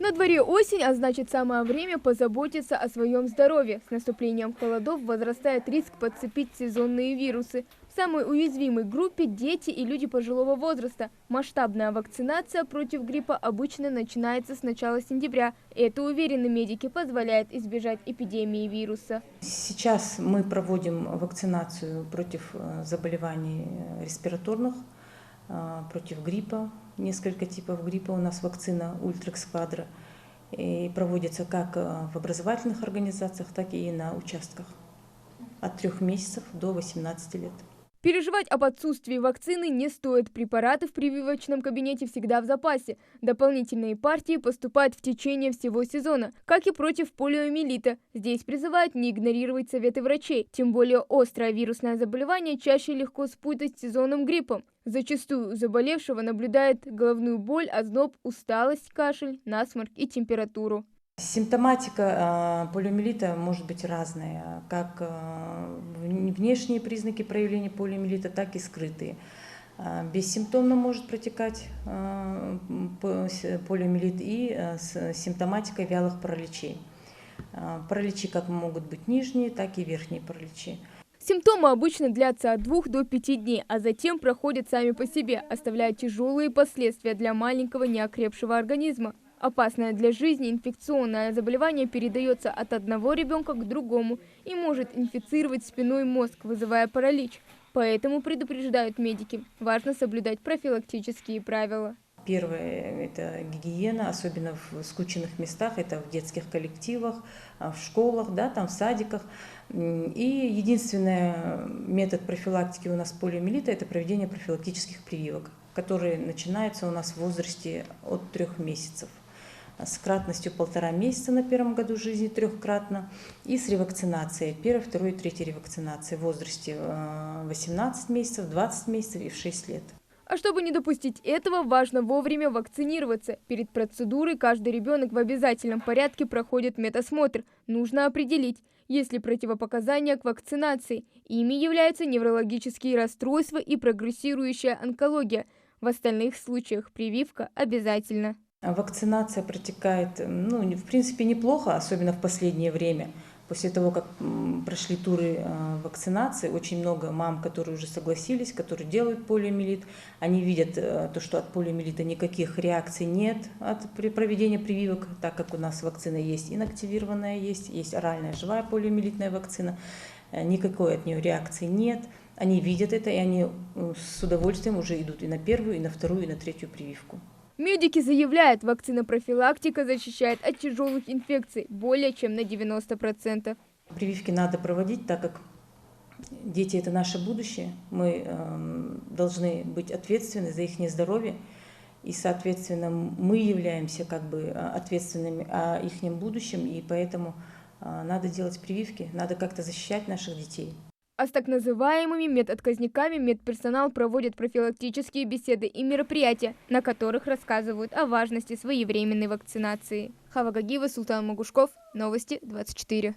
На дворе осень, а значит самое время позаботиться о своем здоровье. С наступлением холодов возрастает риск подцепить сезонные вирусы. В самой уязвимой группе – дети и люди пожилого возраста. Масштабная вакцинация против гриппа обычно начинается с начала сентября. Это, уверены медики, позволяет избежать эпидемии вируса. Сейчас мы проводим вакцинацию против заболеваний респираторных, против гриппа. Несколько типов гриппа у нас вакцина Ультрекс Квадро. И проводится как в образовательных организациях, так и на участках от 3 месяцев до 18 лет. Переживать об отсутствии вакцины не стоит. Препараты в прививочном кабинете всегда в запасе. Дополнительные партии поступают в течение всего сезона, как и против полиомиелита. Здесь призывают не игнорировать советы врачей. Тем более острое вирусное заболевание чаще легко спутать с сезонным гриппом. Зачастую у заболевшего наблюдает головную боль, озноб, усталость, кашель, насморк и температуру. Симптоматика полиомиелита может быть разная, как внешние признаки проявления полиомиелита, так и скрытые. Бессимптомно может протекать полиомиелит и с симптоматикой вялых параличей. Параличи как могут быть нижние, так и верхние параличи. Симптомы обычно длятся от 2 до 5 дней, а затем проходят сами по себе, оставляя тяжелые последствия для маленького неокрепшего организма. Опасное для жизни инфекционное заболевание передается от одного ребенка к другому и может инфицировать спинной мозг, вызывая паралич. Поэтому предупреждают медики, важно соблюдать профилактические правила. Первое – это гигиена, особенно в скученных местах, это в детских коллективах, в школах, да, там в садиках. И единственный метод профилактики у нас полиомиелита – это проведение профилактических прививок, которые начинаются у нас в возрасте от 3 месяцев. С кратностью 1,5 месяца на первом году жизни, 3-кратно, и с ревакцинацией, 1, 2 и 3 ревакцинации в возрасте 18 месяцев, 20 месяцев и в 6 лет. А чтобы не допустить этого, важно вовремя вакцинироваться. Перед процедурой каждый ребенок в обязательном порядке проходит медосмотр. Нужно определить, есть ли противопоказания к вакцинации. Ими являются неврологические расстройства и прогрессирующая онкология. В остальных случаях прививка обязательна. Вакцинация протекает, в принципе, неплохо, особенно в последнее время. После того, как прошли туры вакцинации, очень много мам, которые уже согласились, которые делают полиомиелит, они видят то, что от полиомиелита никаких реакций нет при проведении прививок, так как у нас вакцина есть инактивированная, есть оральная живая полиомиелитная вакцина, никакой от нее реакции нет. Они видят это, и они с удовольствием уже идут и на 1-ю, и на 2-ю, и на 3-ю прививку. Медики заявляют, вакцина-профилактика защищает от тяжелых инфекций более чем на 90%. Прививки надо проводить, так как дети – это наше будущее. Мы должны быть ответственны за их здоровье. И, соответственно, мы являемся ответственными о их будущем. И поэтому надо делать прививки, надо как-то защищать наших детей. А с так называемыми медотказниками медперсонал проводит профилактические беседы и мероприятия, на которых рассказывают о важности своевременной вакцинации. Хава Гагиева, Султан Магушков, Новости 24.